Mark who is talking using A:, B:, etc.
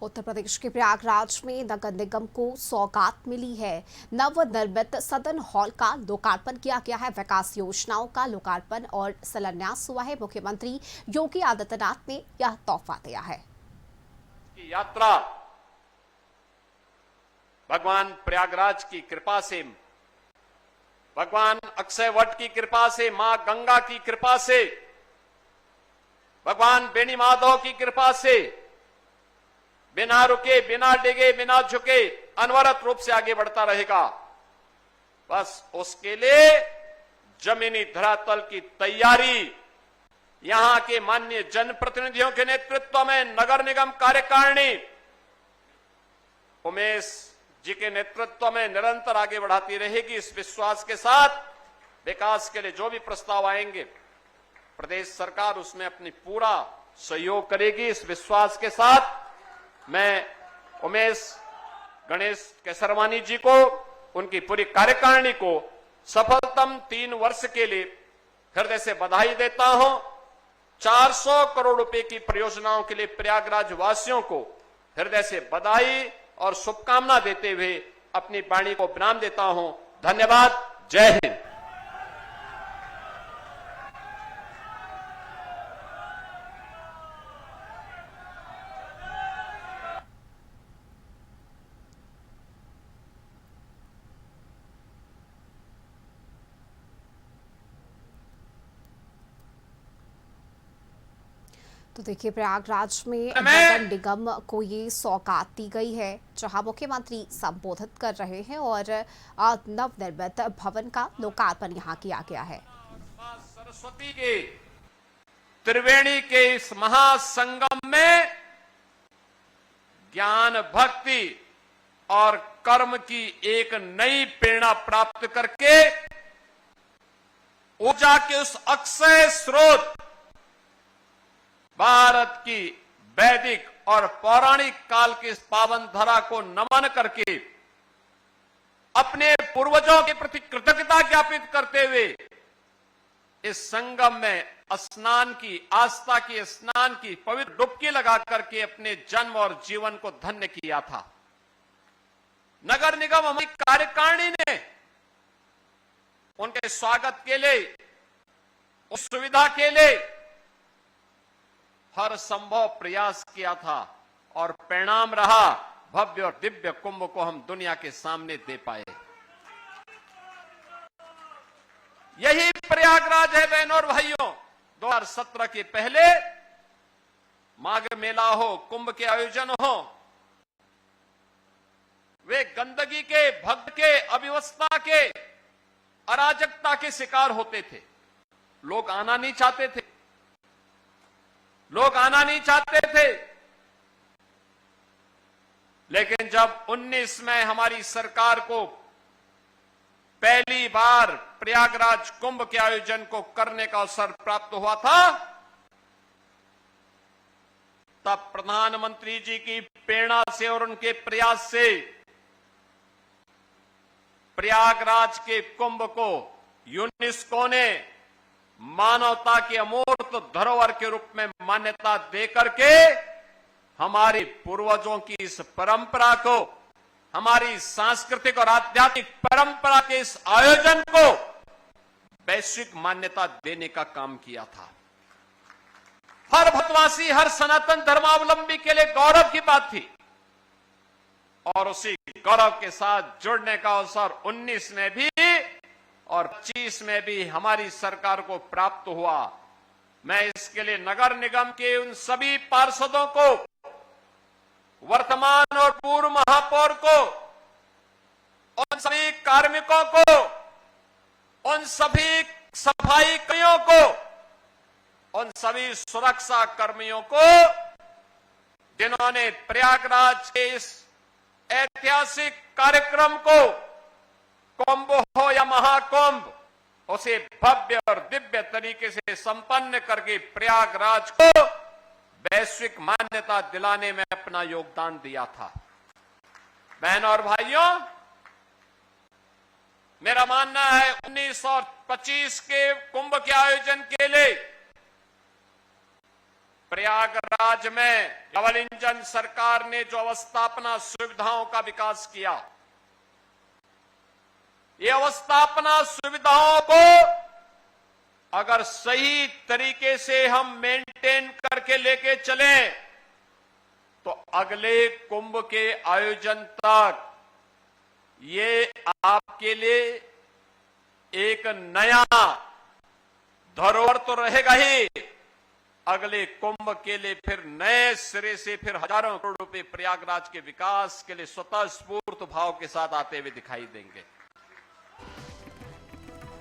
A: उत्तर प्रदेश के प्रयागराज में नगर निगम को सौगात मिली है। नवनिर्मित सदन हॉल का लोकार्पण किया गया है। विकास योजनाओं का लोकार्पण और शिलान्यास हुआ है। मुख्यमंत्री योगी आदित्यनाथ ने यह तोहफा दिया है।
B: यात्रा भगवान प्रयागराज की कृपा से, भगवान अक्षय वट की कृपा से, मां गंगा की कृपा से, भगवान बेनी माधव की कृपा से बिना रुके, बिना डिगे, बिना झुके अनवरत रूप से आगे बढ़ता रहेगा। बस उसके लिए जमीनी धरातल की तैयारी यहां के माननीय जनप्रतिनिधियों के नेतृत्व में नगर निगम कार्यकारिणी उमेश जी के नेतृत्व में निरंतर आगे बढ़ाती रहेगी। इस विश्वास के साथ विकास के लिए जो भी प्रस्ताव आएंगे प्रदेश सरकार उसमें अपनी पूरा सहयोग करेगी। इस विश्वास के साथ मैं उमेश गणेश केसरवानी जी को, उनकी पूरी कार्यकारिणी को सफलतम 3 वर्ष के लिए हृदय से बधाई देता हूं। 400 करोड़ रुपए की परियोजनाओं के लिए प्रयागराज वासियों को हृदय से बधाई और शुभकामना देते हुए अपनी वाणी को विराम देता हूं। धन्यवाद। जय हिंद।
A: तो देखिए, प्रयागराज में नगर निगम को ये सौगात दी गई है, जहां मुख्यमंत्री संबोधित कर रहे हैं और नवनिर्मित भवन का लोकार्पण यहां किया गया है।
B: सरस्वती के त्रिवेणी के इस महासंगम में ज्ञान, भक्ति और कर्म की एक नई प्रेरणा प्राप्त करके ऊर्जा के उस अक्षय स्रोत भारत की वैदिक और पौराणिक काल की इस पावन धरा को नमन करके अपने पूर्वजों के प्रति कृतज्ञता ज्ञापित करते हुए इस संगम में स्नान की, आस्था की स्नान की पवित्र डुबकी लगा करके अपने जन्म और जीवन को धन्य किया था। नगर निगम हमारी कार्यकारिणी ने उनके स्वागत के लिए, उस सुविधा के लिए हर संभव प्रयास किया था और परिणाम रहा भव्य और दिव्य कुंभ को हम दुनिया के सामने दे पाए। यही प्रयागराज है बहनों और भाइयों। 2017 के पहले माघ मेला हो, कुंभ के आयोजन हो, वे गंदगी के, भक्त के, अव्यवस्था के, अराजकता के शिकार होते थे। लोग आना नहीं चाहते थे, लोग आना नहीं चाहते थे। लेकिन जब 19 में हमारी सरकार को पहली बार प्रयागराज कुंभ के आयोजन को करने का अवसर प्राप्त हुआ था, तब प्रधानमंत्री जी की प्रेरणा से और उनके प्रयास से प्रयागराज के कुंभ को यूनेस्को ने मानवता की अमूर्त धरोहर के रूप में मान्यता देकर के हमारे पूर्वजों की इस परंपरा को, हमारी सांस्कृतिक और आध्यात्मिक परंपरा के इस आयोजन को वैश्विक मान्यता देने का काम किया था। हर भारतवासी, हर सनातन धर्मावलंबी के लिए गौरव की बात थी और उसी गौरव के साथ जुड़ने का अवसर 19 में भी और 25 में भी हमारी सरकार को प्राप्त हुआ। मैं इसके लिए नगर निगम के उन सभी पार्षदों को, वर्तमान और पूर्व महापौर को, उन सभी कार्मिकों को, उन सभी सफाई कर्मियों को, उन सभी सुरक्षा कर्मियों को जिन्होंने प्रयागराज के इस ऐतिहासिक कार्यक्रम को, कुंभ हो या महाकुंभ, उसे भव्य और दिव्य तरीके से संपन्न करके प्रयागराज को वैश्विक मान्यता दिलाने में अपना योगदान दिया था। बहनों और भाइयों, मेरा मानना है 19 और 25 के कुंभ के आयोजन के लिए प्रयागराज में डबल इंजन सरकार ने जो अवस्थापना सुविधाओं का विकास किया, ये अवस्थापना सुविधाओं को अगर सही तरीके से हम मेंटेन करके लेके चलें तो अगले कुंभ के आयोजन तक ये आपके लिए एक नया धरोहर तो रहेगा ही, अगले कुंभ के लिए फिर नए सिरे से फिर हजारों करोड़ रुपए प्रयागराज के विकास के लिए स्वतः स्फूर्त भाव के साथ आते हुए दिखाई देंगे।